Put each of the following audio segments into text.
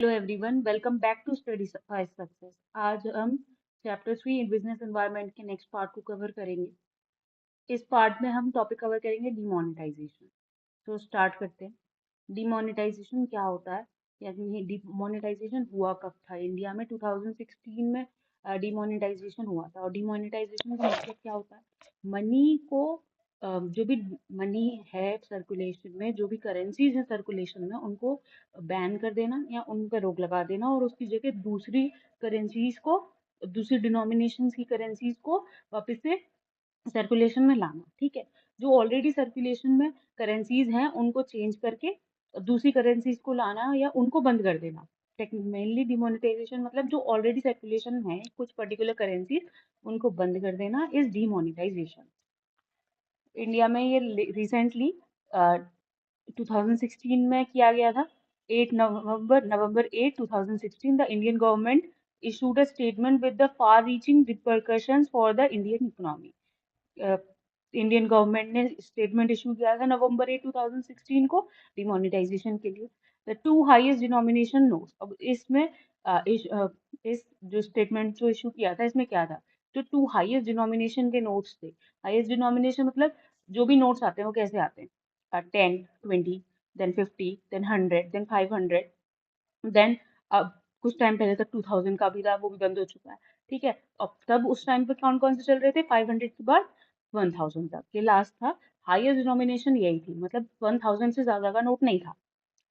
Hello everyone, welcome back to study by success. आज हम chapter 3 business environment के next part को cover करेंगे। इस पार्ट में हम टॉपिक कवर करेंगे डिमोनेटाइजेशन। तो स्टार्ट करते हैं। डिमोनेटाइजेशन क्या होता है, यानी डिमोनेटाइजेशन हुआ कब था इंडिया में? 2016 में डिमोनेटाइजेशन हुआ था। और डिमोनेटाइजेशन का मतलब क्या होता है? मनी को जो भी मनी है सर्कुलेशन में, जो भी करेंसीज है सर्कुलेशन में, उनको बैन कर देना या उन पर रोक लगा देना और उसकी जगह दूसरी करेंसीज को, दूसरी डिनोमिनेशंस की करेंसीज को वापस से सर्कुलेशन में लाना। ठीक है, जो ऑलरेडी सर्कुलेशन में करेंसीज हैं उनको चेंज करके दूसरी करेंसीज को लाना या उनको बंद कर देना। मेनली डिमोनेटाइजेशन मतलब जो ऑलरेडी सर्कुलेशन है कुछ पर्टिकुलर करेंसीज, उनको बंद कर देना इज डिमोनेटाइजेशन। इंडिया में ये रिसेंटली 2016 में किया गया था। 8 नवंबर 8 2016 the Indian government issued a statement with the far-reaching repercussions for the Indian economy. Indian government ने स्टेटमेंट इशू किया था नवंबर 8 2016 को डिमोनेटाइजेशन के लिए। The two highest denomination notes, अब इसमें इस जो स्टेटमेंट जो इशू किया था इसमें क्या था? जो टू हाईएस्ट डिनोमिनेशन के नोट्स थे, हाईएस्ट डिनोमिनेशन मतलब जो भी नोट्स आते हैं वो कैसे आते हैं? 10, 20, देन 50, देन 100, देन 500, देन अब कुछ टाइम पहले तक 2000 का भी था, वो भी बंद हो चुका है। ठीक है, अब तब उस टाइम पे कौन कौन से चल रहे थे? 500 के बाद 1000 तक ये लास्ट था। हाईएस्ट डिनोमिनेशन यही थी, मतलब 1000 से ज्यादा का नोट नहीं था।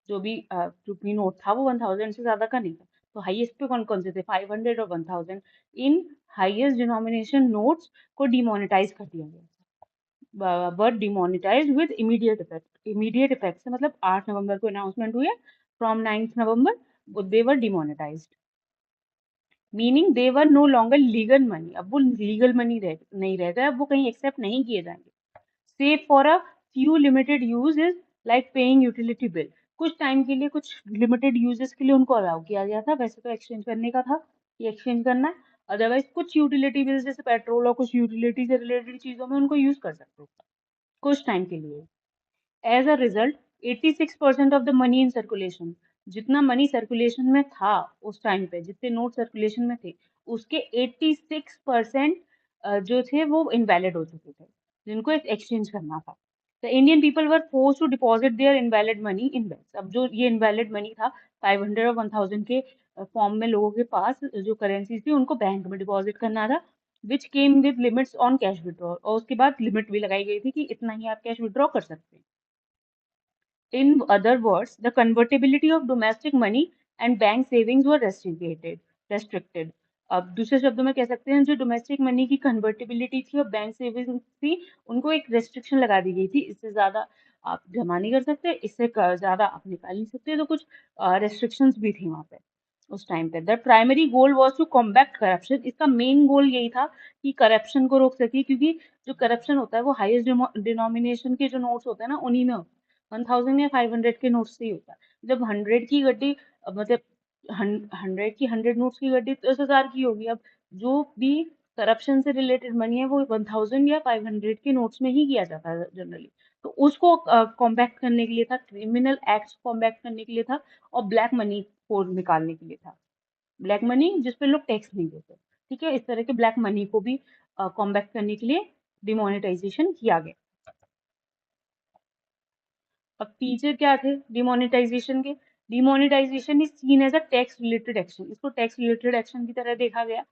जो भी नोट था वो 1000 से ज्यादा का नहीं था। तो हाईएस्ट पे कौन कौन से थे? 500 और 1000। इन हाईएस्ट डिनोमिनेशन नोट्स को डिमोनेटाइज कर दिया गया, but demonetize with immediate effect. Immediate effect से मतलब 8 नवंबर को अनाउंसमेंट हुई है, from 9 November they were demonetized, meaning they were no longer legal money. अब वो लीगल मनी नहीं रह गए, अब वो कहीं एक्सेप्ट नहीं किए जाएंगे। Save for a few limited uses like paying utility bill. कुछ टाइम के लिए, कुछ लिमिटेड यूजेस के लिए उनको अलाउ किया गया था। वैसे तो एक्सचेंज करने का था, ये एक्सचेंज करना है। अदरवाइज कुछ यूटिलिटी बिल जैसे पेट्रोल और कुछ यूटिलिटी से रिलेटेड चीजों में उनको यूज कर सकते हो कुछ टाइम के लिए। As a result 86% of the money in circulation, जितना मनी सर्कुलेशन में था उस टाइम पे, जितने नोट सर्कुलेशन में थे, उसके 86% जो थे वो इनवैलिड हो चुके थे, जिनको एक्सचेंज करना था। The Indian people were force to deposit their invalid money in banks. अब जो ये इनवैलिड मनी था 500 और 1000 के फॉर्म में, लोगों के पास जो करेंसी थी उनको बैंक में डिपॉजिट करना था, which came with limits on cash withdraw. और उसके बाद लिमिट भी लगाई गई थी कि इतना ही आप कैश विड्रॉ कर सकते हैं। In other words, the convertibility of domestic money and bank savings were restricted. अब दूसरे शब्दों में कह सकते हैं, जो डोमेस्टिक मनी की कन्वर्टिबिलिटी थी और बैंक सेविंग्स थी, उनको एक रेस्ट्रिक्शन लगा दी गई थी। इससे ज्यादा आप जमा नहीं कर सकते, इससे ज्यादा आप निकाल नहीं सकते। तो कुछ रेस्ट्रिक्शंस भी थी वहां पे उस टाइम पे। The primary goal was to combat corruption. इसका मेन गोल यही था कि करप्शन को रोक सके, क्योंकि जो करप्शन होता है वो हाईएस्ट डिनोमिनेशन के जो नोट्स होते हैं ना उन्हीं में होता है। 1000 या 500 के नोट्स से ही होता है। जब 100 की गड्डी, मतलब 100 की 100 नोट्स की गड्डी 10,000 की होगी। अब जो भी करप्शन से रिलेटेड मनी है वो 1000 या 500 के नोट्स में ही किया जाता है जनरली। तो उसको कॉम्बैक्ट करने के लिए था, क्रिमिनल एक्ट्स कॉम्बैक्ट करने के लिए था, और ब्लैक मनी को निकालने के लिए था। ब्लैक मनी जिसपे लोग टैक्स नहीं देते। ठीक है, इस तरह के ब्लैक मनी को भी कॉम्बैक्ट करने के लिए डिमोनेटाइजेशन किया गया। अब फीचर क्या थे डिमोनेटाइजेशन के? Demonetisation is seen as a tax related action. इसको टैक्स रिलेटेड एक्शन की तरह देखा गया।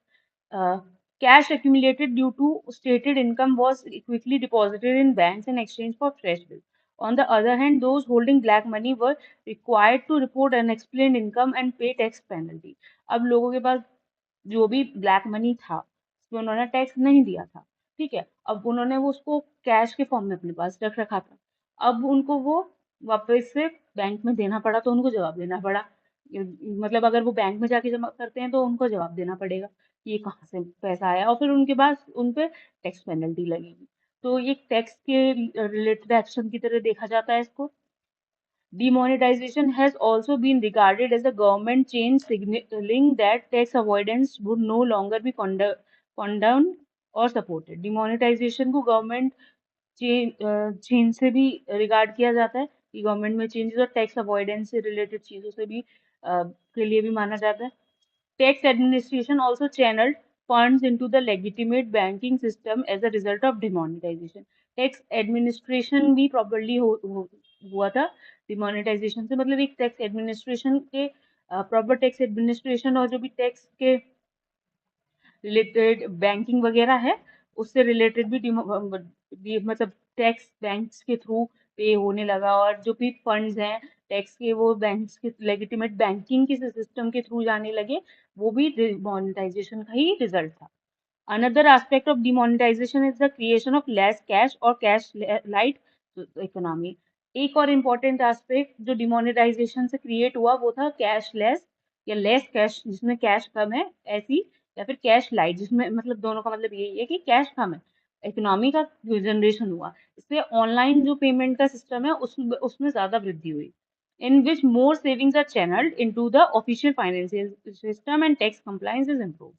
Cash accumulated due to stated income was quickly deposited in banks in exchange for fresh bills. On the other hand, those holding black money were required to report unexplained income and pay tax penalty. अब लोगों के पास जो भी black money था उसमें उन्होंने tax नहीं दिया था। ठीक है, अब उन्होंने वो उसको कैश के फॉर्म में अपने पास रख रखा था। अब उनको वो वापस से बैंक में देना पड़ा तो उनको जवाब देना पड़ा। मतलब अगर वो बैंक में जाके जमा करते हैं तो उनको जवाब देना पड़ेगा कि ये कहाँ से पैसा आया, और फिर उनके पास उन पे टैक्स पेनल्टी लगेगी। तो ये टैक्स के रिलेटेड एक्शन की तरह देखा जाता है इसको। Demonetization has also been regarded as a government change signaling that tax avoidance would no longer be condoned or supported. Demonetization को गवर्नमेंट चेंज से भी रिगार्ड किया जाता है कि गवर्नमेंट में चेंजेस और टैक्स अवॉइडेंस से रिलेटेड चीजों से भी के लिए भी माना जाता है। Tax administration also channeled funds into the legitimate banking system as a result of demonetization. Tax administration भी प्रॉपरली हुआ था डिमोनेटाइजेशन से, मतलब एक टैक्स एडमिनिस्ट्रेशन के प्रॉपर टैक्स एडमिनिस्ट्रेशन और जो भी टैक्स के रिलेटेड बैंकिंग वगैरह है उससे रिलेटेड भी मतलब टैक्स बैंक्स के थ्रू पे होने लगा, और जो भी फंड्स हैं टैक्स के वो बैंक्स के लेजिटिमेट बैंकिंग के सिस्टम के थ्रू जाने लगे, वो भी डिमोनेटाइजेशन का ही रिजल्ट था। Another aspect of demonetization is the creation of less cash or cash light economy. एक और इम्पोर्टेंट एस्पेक्ट जो डिमोनेटाइजेशन से क्रिएट हुआ वो था कैशलेस या लेस कैश, जिसमें कैश कम है ऐसी, या फिर कैश लाइट जिसमें मतलब दोनों का मतलब यही है कि कैश कम है, इकोनॉमी का जनरेशन हुआ। इससे ऑनलाइन जो पेमेंट का सिस्टम है उसमें ज्यादा वृद्धि हुई, in which more savings are channeled into the official financial system and tax compliance is improved.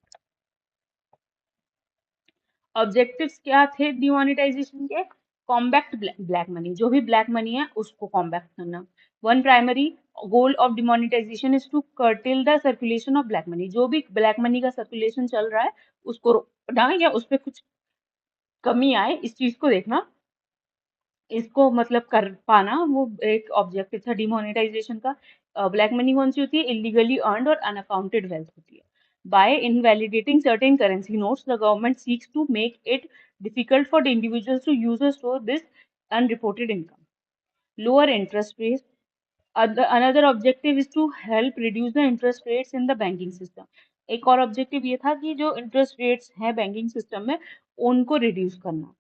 Objectives क्या थे डिमोनेटाइजेशन के? कॉम्बैक्ट ब्लैक मनी, जो भी ब्लैक मनी है उसको कॉम्बैक्ट करना। One primary goal of demonetisation is to curtail the circulation of black money, जो भी ब्लैक मनी का सर्कुलेशन चल रहा है उसको रोकना या उस पर कुछ कमी आए इस चीज को देखना, इसको मतलब कर पाना, वो एक ऑब्जेक्टिव था डिमोनेटाइजेशन का। ब्लैक मनी कौन सी होती है? इलीगली अर्नड और अनअकाउंटेड वेल्थ होती है। By invalidating certain currency notes the government seeks to make it difficult for the individuals to use और store this unreported income. Lower interest rate, another objective is to help reduce the interest rates in the banking system। एक और objective ये था कि जो interest rates हैं banking system में उनको रिड्यूस करना।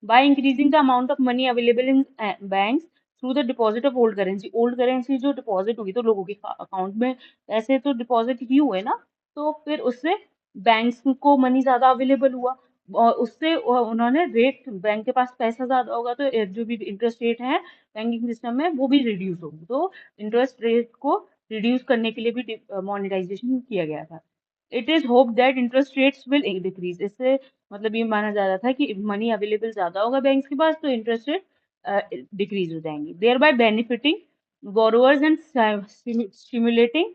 by increasing the amount of money available in banks through the deposit of old currency। Old currency जो डिपॉजिट हुई तो लोगों के अकाउंट में पैसे तो डिपॉजिट ही हुए ना, तो फिर उससे बैंक्स को मनी ज्यादा अवेलेबल हुआ और उससे उन्होंने रेट, बैंक के पास पैसा ज्यादा होगा तो जो भी इंटरेस्ट रेट है बैंकिंग सिस्टम में वो भी रिड्यूस होगी, तो इंटरेस्ट रेट को रिड्यूस करने के लिए भी मॉनिटाइजेशन किया गया था। It is hope that interest rates will decrease, इससे मतलब ये माना जा रहा था कि मनी अवेलेबल ज्यादा होगा बैंक के पास तो इंटरेस्ट रेट डिक्रीज हो जाएंगे, thereby benefiting borrowers and stimulating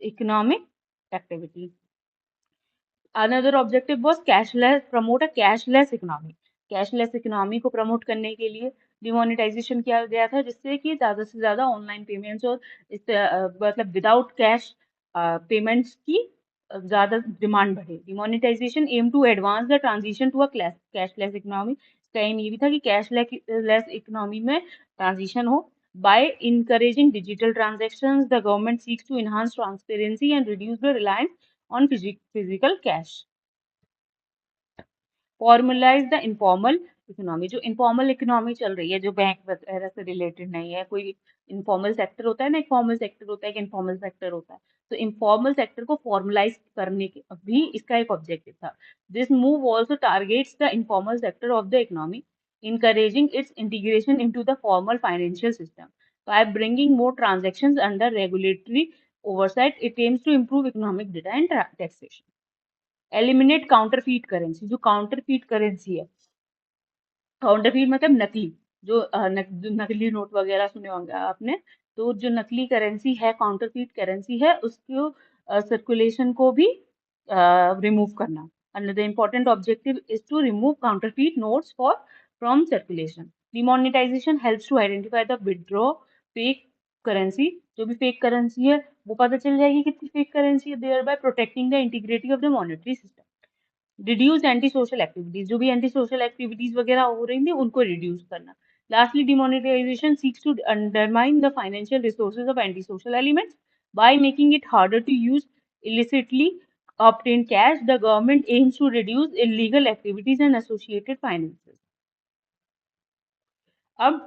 economic activity. Another objective was cashless, promote a cashless economy. Cashless economy को प्रमोट करने के लिए डिमोनेटाइजेशन किया गया था, जिससे कि ज्यादा से ज्यादा ऑनलाइन पेमेंट्स और मतलब विदाउट कैश पेमेंट्स की ज्यादा डिमांड बढ़े। Demonetisation aim to advance the transition to a cashless economy. इसका एम ये भी था कि कैशलेस इकोनॉमी में ट्रांजिशन हो। By encouraging digital transactions the government seeks to enhance transparency and reduce the reliance on physical cash। Formalise the informal economy, जो informal economy चल रही है जो बैंक वगैरह से रिलेटेड नहीं है, कोई इनफॉर्मल सेक्टर होता है ना, एक फॉर्मल सेक्टर होता है, एक इनफॉर्मल सेक्टर होता है, तो इनफॉर्मल सेक्टर को फॉर्मलाइज करने के भी इसका एक ऑब्जेक्टिव था। This move also targets the informal sector of the economy, encouraging its integration into the formal financial system by bringing more transactions under regulatory oversight। It aims to improve economic data and taxation। Eliminate counterfeit currency, जो counterfeit currency है, counterfeit मतलब नकली, जो नकली note वगैरह सुने होंगे आपने, तो जो नकली करेंसी है काउंटरफीट करेंसी है उसको सर्कुलेशन को भी रिमूव करना। another important objective is to remove counterfeit notes from circulation। demonetization helps to identify the withdraw fake currency। जो भी फेक करेंसी है वो पता चल जाएगी कितनी फेक करेंसी है, thereby protecting the integrity of the monetary system। Reduce anti social activities, जो भी एंटी सोशल एक्टिविटीज वगैरह हो रही थी उनको रिड्यूस करना। Lastly demonetisation seeks to undermine the financial resources of anti social elements by making it harder to use illicitly obtained cash। The government aims to reduce illegal activities and associated finances। अब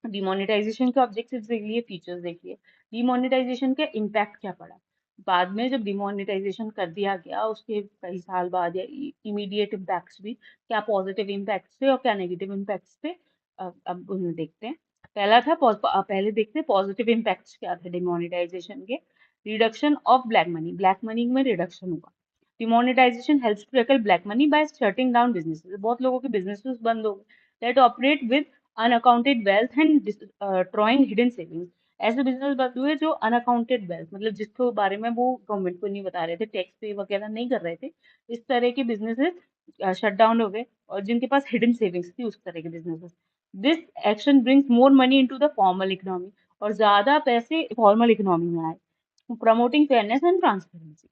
demonetisation के objectives देख लिए, features देख लिए, demonetisation का impact क्या पड़ा। बाद में जब डिमोनेटाइजेशन कर दिया गया उसके कई साल बाद या इमीडिएट इम्पैक्ट्स भी, क्या पॉजिटिव इम्पैक्ट्स थे और क्या नेगेटिव इम्पैक्ट्स थे, अब उन्हें देखते हैं। पहला था पहले देखते हैं पॉजिटिव इम्पैक्ट्स क्या थे डिमोनेटाइजेशन के। Reduction of black money, black money में रिडक्शन हुआ। Demonetisation helps to tackle black money by shutting down businesses, बहुत लोगों के बिजनेसेस बंद हो गए, that operate with unaccounted wealth and destroying hidden savings। ऐसे बिजनेस बंद हुए जो अनअकाउंटेड वेल्थ, मतलब जिसके बारे में वो गवर्नमेंट को नहीं बता रहे थे, टैक्स पे वगैरह नहीं कर रहे थे, इस तरह के बिजनेसेस शट डाउन हो गए, और जिनके पास हिडन सेविंग्स थी उस तरह के businesses. This action brings more money into the formal economy, और ज्यादा पैसे फॉर्मल इकोनॉमी में आए, promoting fairness and transparency.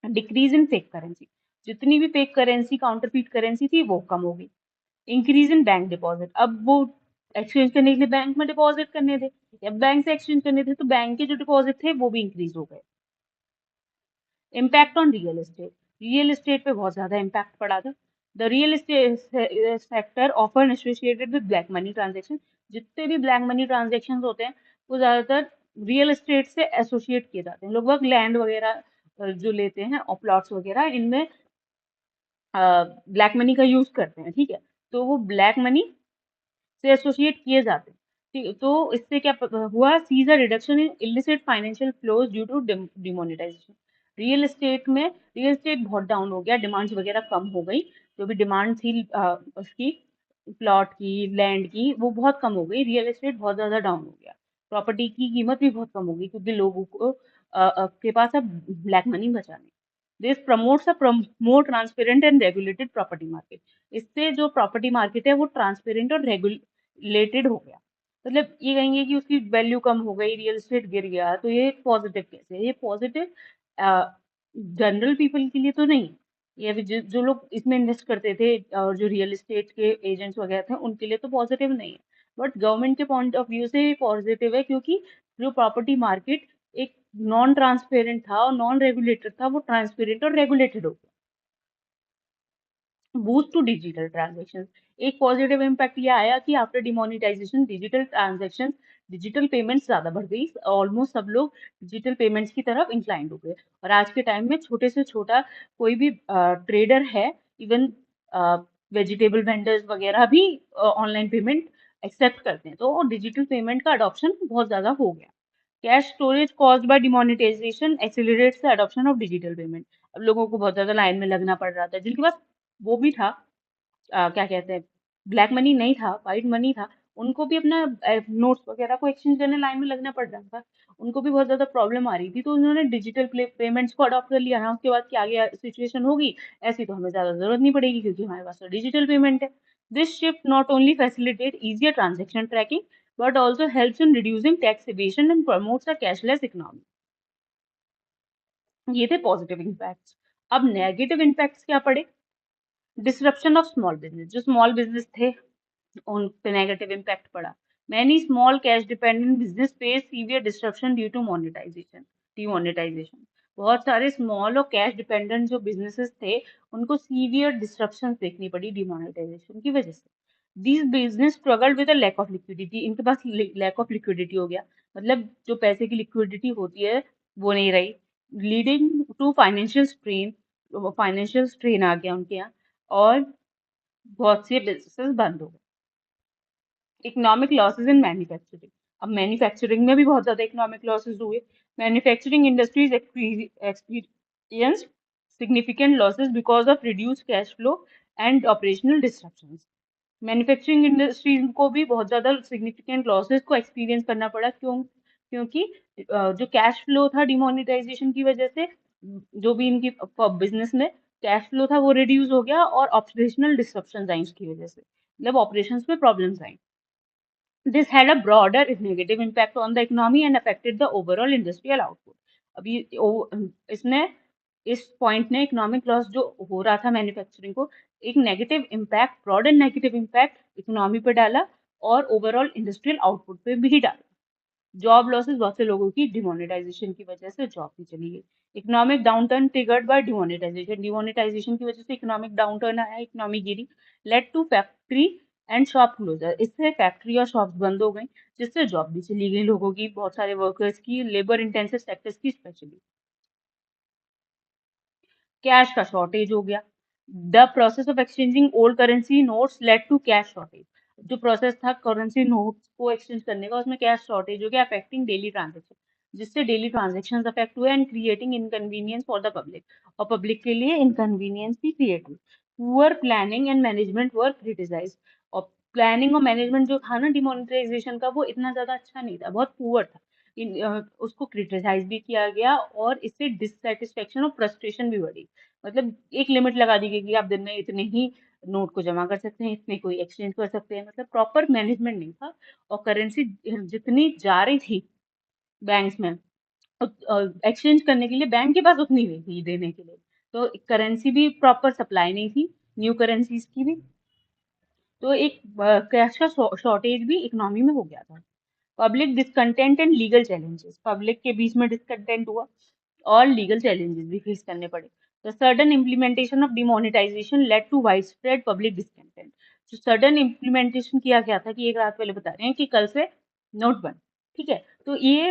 Decrease in fake currency, जितनी भी फेक करेंसी, काउंटरफीट करेंसी थी वो कम हो गई। इंक्रीज इन बैंक डिपॉजिट, अब वो एक्सचेंज करने के लिए बैंक में डिपॉजिट करने थे, या बैंक से एक्सचेंज करने थे, तो बैंक के जो डिपॉजिट थे वो भी इंक्रीज हो गए। इम्पैक्ट ऑन रियल एस्टेट पे बहुत ज्यादा इम्पैक्ट पड़ा था। The real estate sector often associated with black money transaction, जितने भी ब्लैक मनी ट्रांजेक्शन होते हैं वो ज्यादातर रियल एस्टेट से एसोसिएट किए जाते हैं। लोग लैंड वगैरह जो लेते हैं और प्लॉट्स वगैरह, इनमें ब्लैक मनी का यूज करते हैं, ठीक है, तो वो ब्लैक मनी से एसोसिएट किए जाते हैं। तो इससे क्या हुआ, sees a reduction in illicit financial flows due to demonetisation. Real estate बहुत डाउन हो गया, डिमांड्स वगैरह कम हो गई, जो भी डिमांड थी उसकी, प्लॉट की, लैंड की, वो बहुत कम हो गई, रियल एस्टेट बहुत ज्यादा डाउन हो गया, प्रॉपर्टी की कीमत भी बहुत कम हो गई, क्योंकि लोगों को के पास अब ब्लैक मनी बचा नहीं। This promotes a more transparent and regulated property market, इससे जो प्रॉपर्टी मार्केट है वो ट्रांसपेरेंट और रेगुलेटेड हो गया। मतलब ये कहेंगे कि उसकी वैल्यू कम हो गई, रियल एस्टेट गिर गया, तो ये पॉजिटिव कैसे है? ये पॉजिटिव जनरल पीपल के लिए तो नहीं, ये अभी जो लोग इसमें इन्वेस्ट करते थे और जो रियल एस्टेट के एजेंट्स वगैरह थे उनके लिए तो पॉजिटिव नहीं है, बट गवर्नमेंट के पॉइंट ऑफ व्यू से पॉजिटिव है, क्योंकि जो प्रॉपर्टी मार्केट एक नॉन ट्रांसपेरेंट था और नॉन रेगुलेटेड था, वो ट्रांसपेरेंट और रेगुलेटेड हो गया। बूस्ट टू डिजिटल ट्रांजेक्शन, एक पॉजिटिव इम्पैक्ट ये आया कि आफ्टर डिमोनेटाइजेशन डिजिटल पेमेंट्स ज्यादा बढ़ गई, ऑलमोस्ट सब लोग डिजिटल पेमेंट्स की तरफ इंक्लाइंड हो गए, और आज के टाइम में छोटे से छोटा कोई भी ट्रेडर है, इवन वेजिटेबल वेंडर्स वगैरह भी ऑनलाइन पेमेंट एक्सेप्ट करते हैं, तो डिजिटल पेमेंट का अडॉप्शन बहुत ज्यादा हो गया। Cash storage caused by demonetisation accelerates the adoption of digital payment, अब लोगों को बहुत ज्यादा लाइन में लगना पड़ रहा था, जिनके पास वो भी था, क्या कहते हैं, ब्लैक मनी नहीं था, वाइट मनी था, उनको भी अपना नोट्स वगैरह को एक्सचेंज करने लाइन में लगना पड़ रहा था, उनको भी बहुत ज्यादा प्रॉब्लम आ रही थी, तो उन्होंने डिजिटल पेमेंट्स को अडॉप्ट कर लिया। हाँ, उसके बाद की आगे सिचुएशन होगी ऐसी, तो हमें ज्यादा जरूरत नहीं पड़ेगी, क्योंकि हमारे पास तो डिजिटल पेमेंट है। This shift not only facilitate easier transaction tracking, but also helps in reducing tax evasion and promotes a cashless economy. ये थे पॉजिटिव इम्पैक्ट्स। अब नेगेटिव इम्पैक्ट्स क्या पड़े? डिसरप्शन ऑफ स्मॉल बिजनेस, जो स्मॉल बिजनेस थे उन पे नेगेटिव इम्पैक्ट पड़ा। Many small cash dependent business face severe disruption due to monetisation demonetisation. बहुत सारे स्मॉल और कैश डिपेंडेंट जो बिजनेसेस थे उनको सीवियर डिस्ट्रप्शन देखनी पड़ी डिमोनेटाइजेशन की वजह से। These business struggle with lack of liquidity, इनके पास लैक ऑफ लिक्विडिटी हो गया, मतलब जो पैसे की लिक्विडिटी होती है वो नहीं रही, लीडिंग टू फाइनेंशियल स्ट्रेन आ गया उनके यहाँ, और बहुत से बिजनेसेस बंद हो गए। इकोनॉमिक लॉसेस इन मैन्युफैक्चरिंग, अब मैन्युफैक्चरिंग में भी बहुत ज्यादा इकोनॉमिक लॉसेस हुए। Manufacturing industries experience significant losses because of reduce cash flow and operational disruptions. Manufacturing industries को भी बहुत ज्यादा सिग्निफिकेंट लॉसेस को एक्सपीरियंस करना पड़ा, क्योंकि जो कैश फ्लो था डिमोनेटाइजेशन की वजह से, जो भी इनकी बिजनेस में कैश फ्लो था वो रिड्यूस हो गया, और ऑपरेशनल डिस्ट्रप्शन आई उसकी वजह से, मतलब ऑपरेशंस में problems I. This had a broader negative impact on the economy and affected the overall industrial output. अभी इसने इस पॉइंट ने इकोनॉमिक लॉस जो हो रहा था मैन्युफैक्चरिंग को, एक negative impact, broader negative impact economy पे डाला, और ओवरऑल इंडस्ट्रियल आउटपुट पे भी डाला। जॉब लॉसेस, बहुत से लोगों की डिमोनेटाइजेशन की वजह से जॉब भी चली गई। Economic downturn triggered by demonetisation की वजह से इकोनॉमिक डाउनटर्न आया, इकोनॉमी गिरी। Led to factory and shop closure, इससे फैक्ट्री और शॉप्स बंद हो गई, जिससे जॉब भी चली गई लोगों की, बहुत सारे वर्कर्स की, लेबर इंटेंसिव सेक्टर्स की स्पेशली। कैश का शॉर्टेज हो गया। The process of exchanging old currency notes led to cash shortage, जो प्रोसेस था करेंसी नोट्स को एक्सचेंज करने का, उसमें कैश शॉर्टेज हो गया, अफेक्टिंग डेली ट्रांजेक्शन, जिससे डेली ट्रांजेक्शन अफेक्ट हुए and creating inconvenience for the public, और पब्लिक के लिए इनकन्वीनियंस भी क्रिएट हुई। Poor planning and management were criticise, और प्लानिंग और मैनेजमेंट जो था ना डिमोनेटाइजेशन का, वो इतना ज्यादा अच्छा नहीं था, बहुत पुअर था। उसको क्रिटिसाइज भी किया गया और इससे डिससेटिस्फेक्शन और फ्रस्ट्रेशन भी बढ़ी। मतलब एक लिमिट लगा दी गई कि आप दिन में इतने ही नोट को जमा कर सकते हैं, इतने कोई एक्सचेंज कर सकते हैं, मतलब प्रॉपर मैनेजमेंट नहीं था। और करेंसी जितनी जा रही थी बैंक्स में, एक्सचेंज करने के लिए बैंक के पास उतनी नहीं थी देने के लिए। तो करेंसी भी प्रॉपर सप्लाई नहीं थी, न्यू करेंसीज की भी। तो एक कैश का शॉर्टेज भी इकोनॉमी में हो गया था। Public discontent and legal challenges, public के बीच में डिसकंटेंट हुआ और लीगल चैलेंजेस भी फेस करने पड़े। The sudden implementation of demonetisation led to wide spread public discontent. जो सडन इम्प्लीमेंटेशन किया गया था, कि एक रात पहले बता रहे हैं कि कल से नोट बंद, ठीक है, तो ये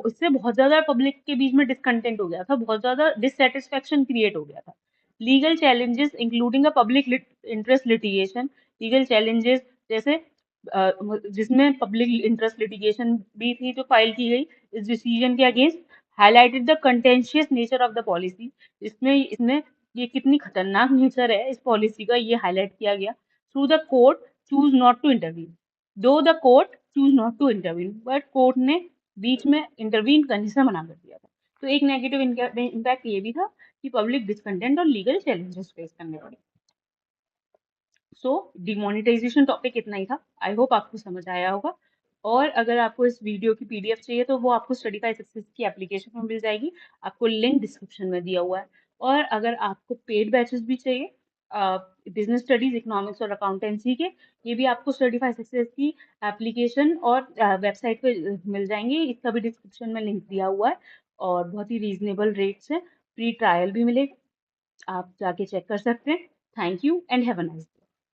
इससे बहुत ज्यादा पब्लिक के बीच में डिसकंटेंट हो गया था, बहुत ज्यादा डिससेटिस्फेक्शन क्रिएट हो गया था। Legal challenges including a public interest litigation, legal challenges जैसे जिसमें पब्लिक इंटरेस्ट लिटिगेशन भी थी जो फाइल की गई इस डिसीजन के against, highlighted the contentious nature of the policy. इसमें इसमें ये कितनी खतरनाक नेचर है इस पॉलिसी का, ये हाईलाइट किया गया। Through the court choose not to intervene, though the court choose not to intervene, but court ने बीच में इंटरवीन करने से मना कर दिया था। तो एक नेगेटिव इम्पैक्ट ये भी था कि पब्लिक डिसकंटेंट और लीगल चैलेंजेस फेस करने पड़े। सो डिमोनेटाइजेशन टॉपिक इतना ही था। आई होप आपको समझ आया होगा। और अगर आपको इस वीडियो की पीडीएफ चाहिए तो वो आपको स्टडीफाई सक्सेस की एप्लीकेशन में मिल जाएगी, आपको लिंक डिस्क्रिप्शन में दिया हुआ है। और अगर आपको पेड बैचेस भी चाहिए बिजनेस स्टडीज, इकोनॉमिक्स और अकाउंटेंसी के, ये भी आपको स्टडीफाई सक्सेस की एप्लीकेशन और वेबसाइट पे मिल जाएंगे। इसका भी डिस्क्रिप्शन में लिंक दिया हुआ है और बहुत ही रीजनेबल रेट्स है। फ्री ट्रायल भी मिलेगा, आप जाके चेक कर सकते हैं। Thank you and have a nice